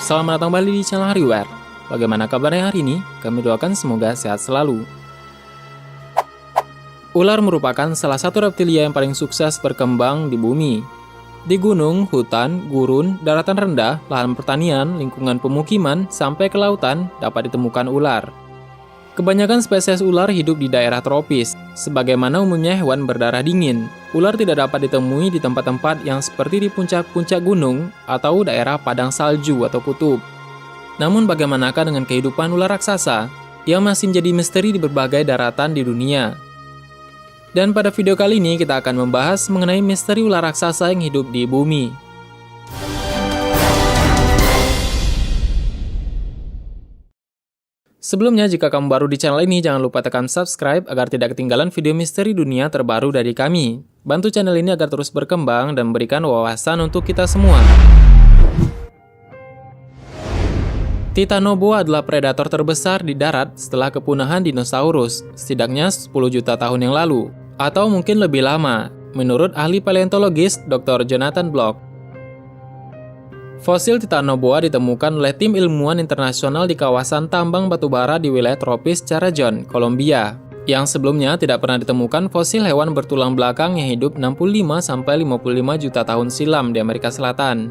Selamat datang kembali di channel Hariware. Bagaimana kabarnya hari ini? Kami doakan semoga sehat selalu. Ular merupakan salah satu reptilia yang paling sukses berkembang di bumi. Di gunung, hutan, gurun, daratan rendah, lahan pertanian, lingkungan pemukiman, sampai ke lautan dapat ditemukan ular. Kebanyakan spesies ular hidup di daerah tropis. Sebagaimana umumnya hewan berdarah dingin, ular tidak dapat ditemui di tempat-tempat yang seperti di puncak-puncak gunung atau daerah padang salju atau kutub. Namun bagaimanakah dengan kehidupan ular raksasa yang masih menjadi misteri di berbagai daratan di dunia? Dan pada video kali ini kita akan membahas mengenai misteri ular raksasa yang hidup di bumi. Sebelumnya, jika kamu baru di channel ini, jangan lupa tekan subscribe agar tidak ketinggalan video misteri dunia terbaru dari kami. Bantu channel ini agar terus berkembang dan memberikan wawasan untuk kita semua. Titanoboa adalah predator terbesar di darat setelah kepunahan dinosaurus, setidaknya 10 juta tahun yang lalu, atau mungkin lebih lama, menurut ahli paleontologis Dr. Jonathan Block. Fosil Titanoboa ditemukan oleh tim ilmuwan internasional di kawasan tambang batubara di wilayah tropis Cerrejón, Kolombia, yang sebelumnya tidak pernah ditemukan fosil hewan bertulang belakang yang hidup 65-55 juta tahun silam di Amerika Selatan.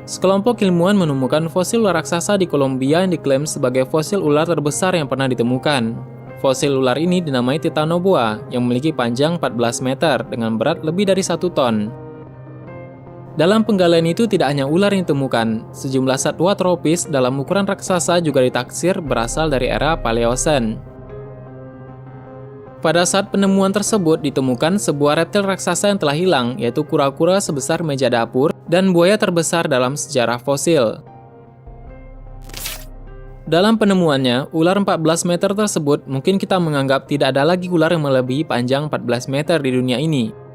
Sekelompok ilmuwan menemukan fosil ular raksasa di Kolombia yang diklaim sebagai fosil ular terbesar yang pernah ditemukan. Fosil ular ini dinamai Titanoboa yang memiliki panjang 14 meter dengan berat lebih dari 1 ton. Dalam penggalian itu tidak hanya ular yang ditemukan, sejumlah satwa tropis dalam ukuran raksasa juga ditaksir berasal dari era Paleosen. Pada saat penemuan tersebut ditemukan sebuah reptil raksasa yang telah hilang, yaitu kura-kura sebesar meja dapur dan buaya terbesar dalam sejarah fosil. Dalam penemuannya, ular 14 meter tersebut mungkin kita menganggap tidak ada lagi ular yang melebihi panjang 14 meter di dunia ini.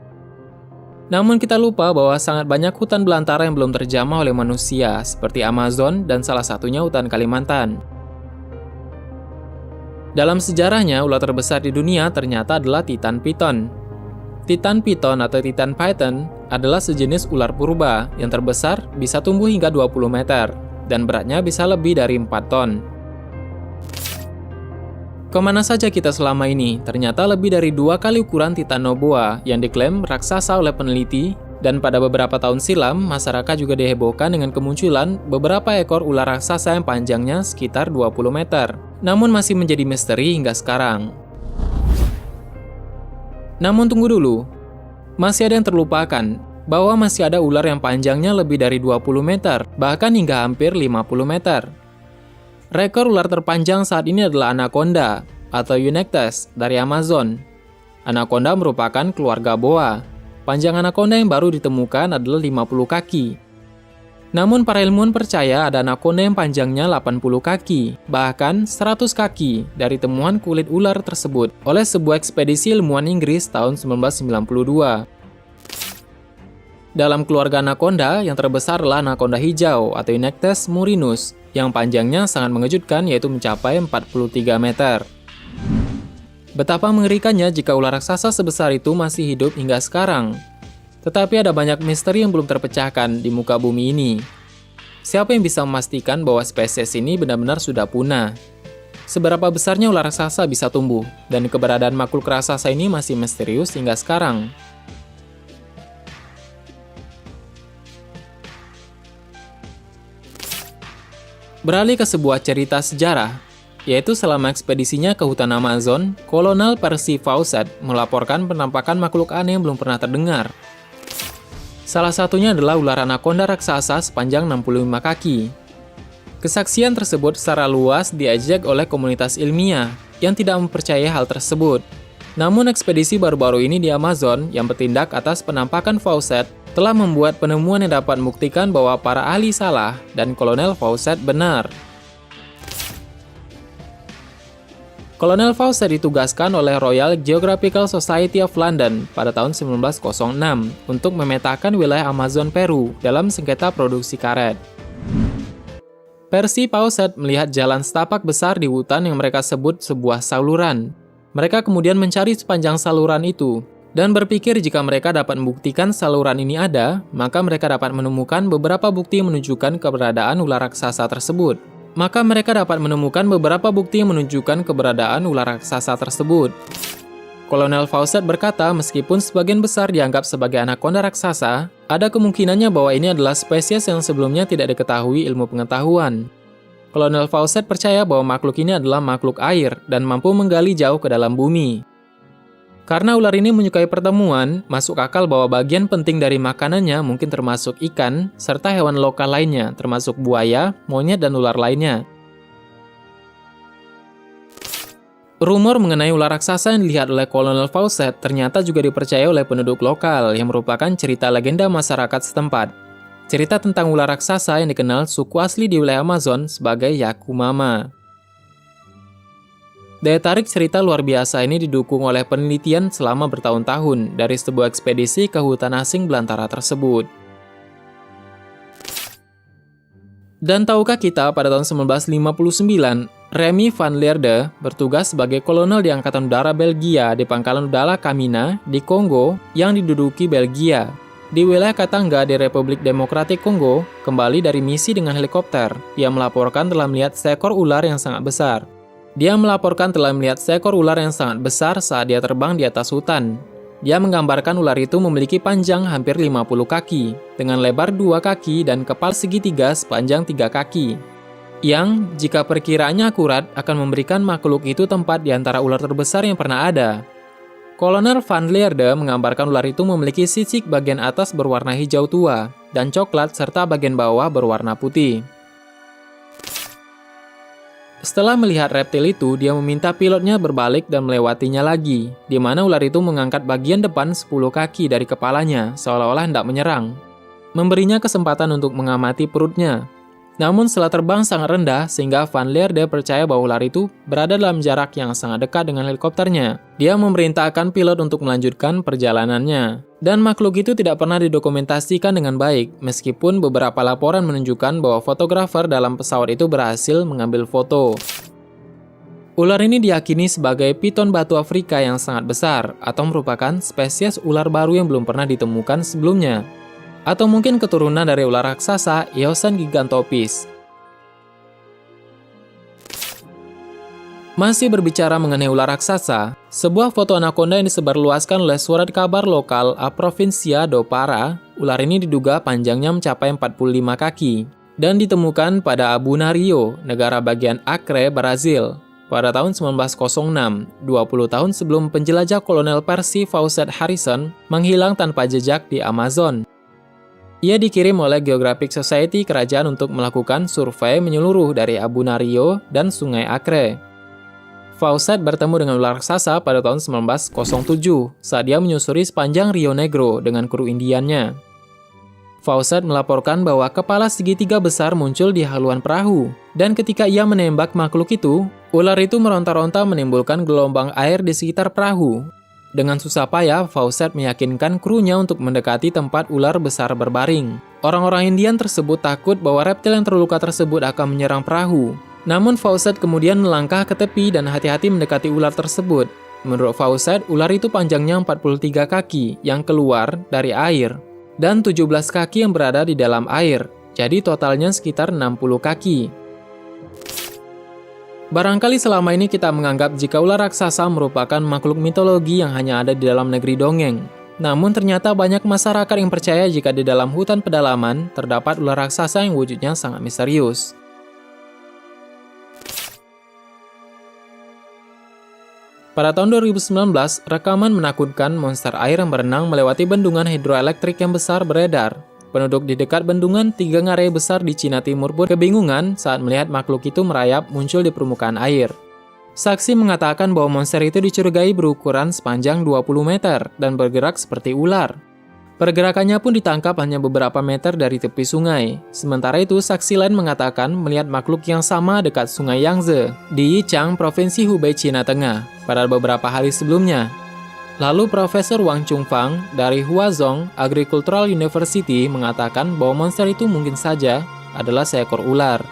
Namun kita lupa bahwa sangat banyak hutan belantara yang belum terjamah oleh manusia, seperti Amazon dan salah satunya hutan Kalimantan. Dalam sejarahnya, ular terbesar di dunia ternyata adalah Titan Python. Titan Python atau Titan Python adalah sejenis ular purba yang terbesar bisa tumbuh hingga 20 meter dan beratnya bisa lebih dari 4 ton. Kemana saja kita selama ini? Ternyata lebih dari 2 kali ukuran Titanoboa yang diklaim raksasa oleh peneliti, dan pada beberapa tahun silam, masyarakat juga dihebohkan dengan kemunculan beberapa ekor ular raksasa yang panjangnya sekitar 20 meter, namun masih menjadi misteri hingga sekarang. Namun tunggu dulu, masih ada yang terlupakan, bahwa masih ada ular yang panjangnya lebih dari 20 meter, bahkan hingga hampir 50 meter. Rekor ular terpanjang saat ini adalah anaconda atau Eunectes dari Amazon. Anaconda merupakan keluarga boa. Panjang anaconda yang baru ditemukan adalah 50 kaki. Namun para ilmuwan percaya ada anaconda yang panjangnya 80 kaki, bahkan 100 kaki dari temuan kulit ular tersebut oleh sebuah ekspedisi ilmuwan Inggris tahun 1992. Dalam keluarga anaconda, yang terbesar adalah anaconda hijau atau Eunectes murinus, yang panjangnya sangat mengejutkan yaitu mencapai 43 meter. Betapa mengerikannya jika ular raksasa sebesar itu masih hidup hingga sekarang. Tetapi ada banyak misteri yang belum terpecahkan di muka bumi ini. Siapa yang bisa memastikan bahwa spesies ini benar-benar sudah punah? Seberapa besarnya ular raksasa bisa tumbuh, dan keberadaan makhluk raksasa ini masih misterius hingga sekarang. Beralih ke sebuah cerita sejarah, yaitu selama ekspedisinya ke hutan Amazon, Kolonel Percy Fawcett melaporkan penampakan makhluk aneh yang belum pernah terdengar. Salah satunya adalah ular anaconda raksasa sepanjang 65 kaki. Kesaksian tersebut secara luas diajak oleh komunitas ilmiah yang tidak mempercayai hal tersebut. Namun ekspedisi baru-baru ini di Amazon yang bertindak atas penampakan Fawcett telah membuat penemuan yang dapat membuktikan bahwa para ahli salah dan Kolonel Fawcett benar. Kolonel Fawcett ditugaskan oleh Royal Geographical Society of London pada tahun 1906 untuk memetakan wilayah Amazon Peru dalam sengketa produksi karet. Percy Fawcett melihat jalan setapak besar di hutan yang mereka sebut sebuah saluran. Mereka kemudian mencari sepanjang saluran itu, Dan berpikir jika mereka dapat membuktikan saluran ini ada, maka mereka dapat menemukan beberapa bukti yang menunjukkan keberadaan ular raksasa tersebut. Kolonel Fawcett berkata meskipun sebagian besar dianggap sebagai anaconda raksasa, ada kemungkinannya bahwa ini adalah spesies yang sebelumnya tidak diketahui ilmu pengetahuan. Kolonel Fawcett percaya bahwa makhluk ini adalah makhluk air dan mampu menggali jauh ke dalam bumi. Karena ular ini menyukai pertemuan, masuk akal bahwa bagian penting dari makanannya mungkin termasuk ikan, serta hewan lokal lainnya, termasuk buaya, monyet, dan ular lainnya. Rumor mengenai ular raksasa yang dilihat oleh Kolonel Fawcett ternyata juga dipercaya oleh penduduk lokal yang merupakan cerita legenda masyarakat setempat. Cerita tentang ular raksasa yang dikenal suku asli di wilayah Amazon sebagai Yakumama. Daya tarik cerita luar biasa ini didukung oleh penelitian selama bertahun-tahun dari sebuah ekspedisi ke hutan asing belantara tersebut. Dan tahukah kita pada tahun 1959, Remy van Lierde bertugas sebagai kolonel di Angkatan Udara Belgia di Pangkalan Udara Kamina di Kongo yang diduduki Belgia. Di wilayah Katanga di Republik Demokratik Kongo, kembali dari misi dengan helikopter, ia melaporkan telah melihat seekor ular yang sangat besar. Saat dia terbang di atas hutan. Dia menggambarkan ular itu memiliki panjang hampir 50 kaki, dengan lebar 2 kaki dan kepala segitiga sepanjang 3 kaki. Yang, jika perkiraannya akurat, akan memberikan makhluk itu tempat di antara ular terbesar yang pernah ada. Kolonel van Lierde menggambarkan ular itu memiliki sisik bagian atas berwarna hijau tua, dan coklat serta bagian bawah berwarna putih. Setelah melihat reptil itu, dia meminta pilotnya berbalik dan melewatinya lagi, di mana ular itu mengangkat bagian depan 10 kaki dari kepalanya, seolah-olah hendak menyerang. Memberinya kesempatan untuk mengamati perutnya. Namun setelah terbang sangat rendah, sehingga Van Lierde percaya bahwa ular itu berada dalam jarak yang sangat dekat dengan helikopternya. Dia memerintahkan pilot untuk melanjutkan perjalanannya. Dan makhluk itu tidak pernah didokumentasikan dengan baik, meskipun beberapa laporan menunjukkan bahwa fotografer dalam pesawat itu berhasil mengambil foto. Ular ini diyakini sebagai piton batu Afrika yang sangat besar, atau merupakan spesies ular baru yang belum pernah ditemukan sebelumnya. Atau mungkin keturunan dari ular raksasa Eosan gigantopis. Masih berbicara mengenai ular raksasa, sebuah foto anaconda yang disebarluaskan oleh surat kabar lokal A Provincia do Pará, ular ini diduga panjangnya mencapai 45 kaki, dan ditemukan pada Abuna Rio, negara bagian Acre, Brazil, pada tahun 1906, 20 tahun sebelum penjelajah kolonel Percy Fawcett Harrison menghilang tanpa jejak di Amazon. Ia dikirim oleh Geographic Society kerajaan untuk melakukan survei menyeluruh dari Abuna Rio dan Sungai Acre. Fawcett bertemu dengan ular raksasa pada tahun 1907 saat dia menyusuri sepanjang Rio Negro dengan kru Indiannya. Fawcett melaporkan bahwa kepala segitiga besar muncul di haluan perahu, dan ketika ia menembak makhluk itu, ular itu meronta-ronta menimbulkan gelombang air di sekitar perahu. Dengan susah payah, Fawcett meyakinkan krunya untuk mendekati tempat ular besar berbaring. Orang-orang Indian tersebut takut bahwa reptil yang terluka tersebut akan menyerang perahu. Namun Fawcett kemudian melangkah ke tepi dan hati-hati mendekati ular tersebut. Menurut Fawcett, ular itu panjangnya 43 kaki yang keluar dari air, dan 17 kaki yang berada di dalam air. Jadi totalnya sekitar 60 kaki. Barangkali selama ini kita menganggap jika ular raksasa merupakan makhluk mitologi yang hanya ada di dalam negeri dongeng. Namun ternyata banyak masyarakat yang percaya jika di dalam hutan pedalaman terdapat ular raksasa yang wujudnya sangat misterius. Pada tahun 2019, rekaman menakutkan monster air yang berenang melewati bendungan hidroelektrik yang besar beredar. Penduduk di dekat bendungan Tiga Ngarai besar di Cina Timur pun kebingungan saat melihat makhluk itu merayap muncul di permukaan air. Saksi mengatakan bahwa monster itu dicurigai berukuran sepanjang 20 meter dan bergerak seperti ular. Pergerakannya pun ditangkap hanya beberapa meter dari tepi sungai. Sementara itu, saksi lain mengatakan melihat makhluk yang sama dekat sungai Yangtze di Yichang, Provinsi Hubei, Cina Tengah, pada beberapa hari sebelumnya. Lalu Profesor Wang Chungfang dari Huazhong Agricultural University mengatakan bahwa monster itu mungkin saja adalah seekor ular.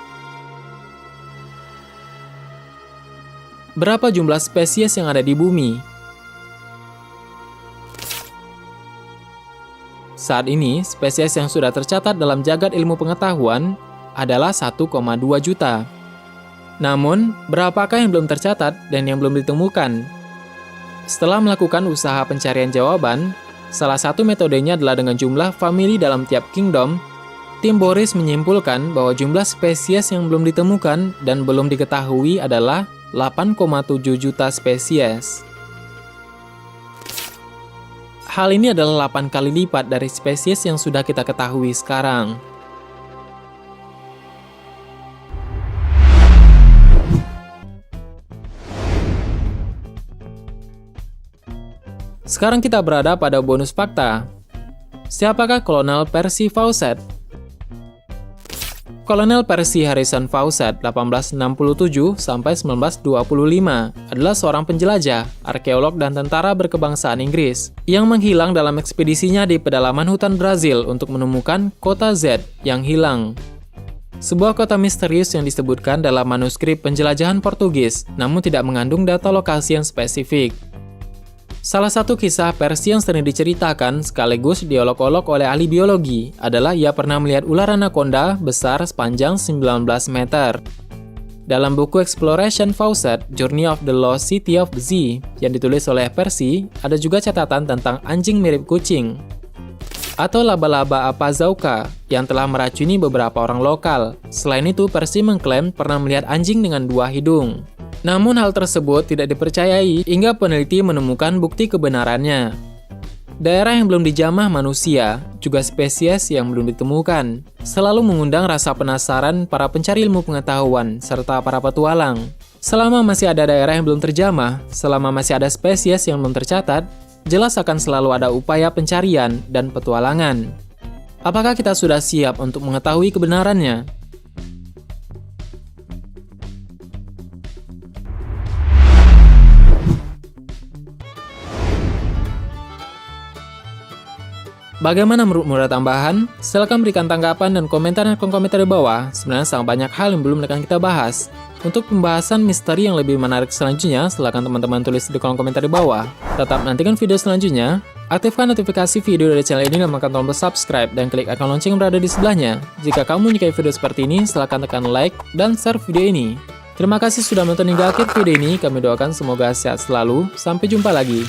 Berapa jumlah spesies yang ada di bumi? Saat ini, spesies yang sudah tercatat dalam jagat ilmu pengetahuan adalah 1,2 juta. Namun, berapakah yang belum tercatat dan yang belum ditemukan? Setelah melakukan usaha pencarian jawaban, salah satu metodenya adalah dengan jumlah famili dalam tiap kingdom. Tim Boris menyimpulkan bahwa jumlah spesies yang belum ditemukan dan belum diketahui adalah 8,7 juta spesies. Hal ini adalah 8 kali lipat dari spesies yang sudah kita ketahui sekarang. Sekarang kita berada pada bonus fakta. Siapakah Kolonel Percy Fawcett? Kolonel Percy Harrison Fawcett 1867 sampai 1925 adalah seorang penjelajah, arkeolog dan tentara berkebangsaan Inggris yang menghilang dalam ekspedisinya di pedalaman hutan Brazil untuk menemukan kota Z yang hilang. Sebuah kota misterius yang disebutkan dalam manuskrip penjelajahan Portugis, namun tidak mengandung data lokasi yang spesifik. Salah satu kisah Percy yang sering diceritakan sekaligus diolok-olok oleh ahli biologi adalah ia pernah melihat ular anaconda besar sepanjang 19 meter. Dalam buku Exploration Fawcett, Journey of the Lost City of Z, yang ditulis oleh Percy, ada juga catatan tentang anjing mirip kucing, atau laba-laba apazauka, yang telah meracuni beberapa orang lokal. Selain itu, Percy mengklaim pernah melihat anjing dengan 2 hidung. Namun hal tersebut tidak dipercayai hingga peneliti menemukan bukti kebenarannya. Daerah yang belum dijamah manusia, juga spesies yang belum ditemukan, selalu mengundang rasa penasaran para pencari ilmu pengetahuan serta para petualang. Selama masih ada daerah yang belum terjamah, selama masih ada spesies yang belum tercatat, jelas akan selalu ada upaya pencarian dan petualangan. Apakah kita sudah siap untuk mengetahui kebenarannya? Bagaimana menurutmu data tambahan? Silahkan berikan tanggapan dan komentar di bawah. Sebenarnya sangat banyak hal yang belum akan kita bahas. Untuk pembahasan misteri yang lebih menarik selanjutnya, silahkan teman-teman tulis di kolom komentar di bawah. Tetap nantikan video selanjutnya. Aktifkan notifikasi video dari channel ini dan tekan tombol subscribe dan klik icon lonceng yang berada di sebelahnya. Jika kamu menyukai video seperti ini, silahkan tekan like dan share video ini. Terima kasih sudah menonton hingga akhir video ini. Kami doakan semoga sehat selalu. Sampai jumpa lagi.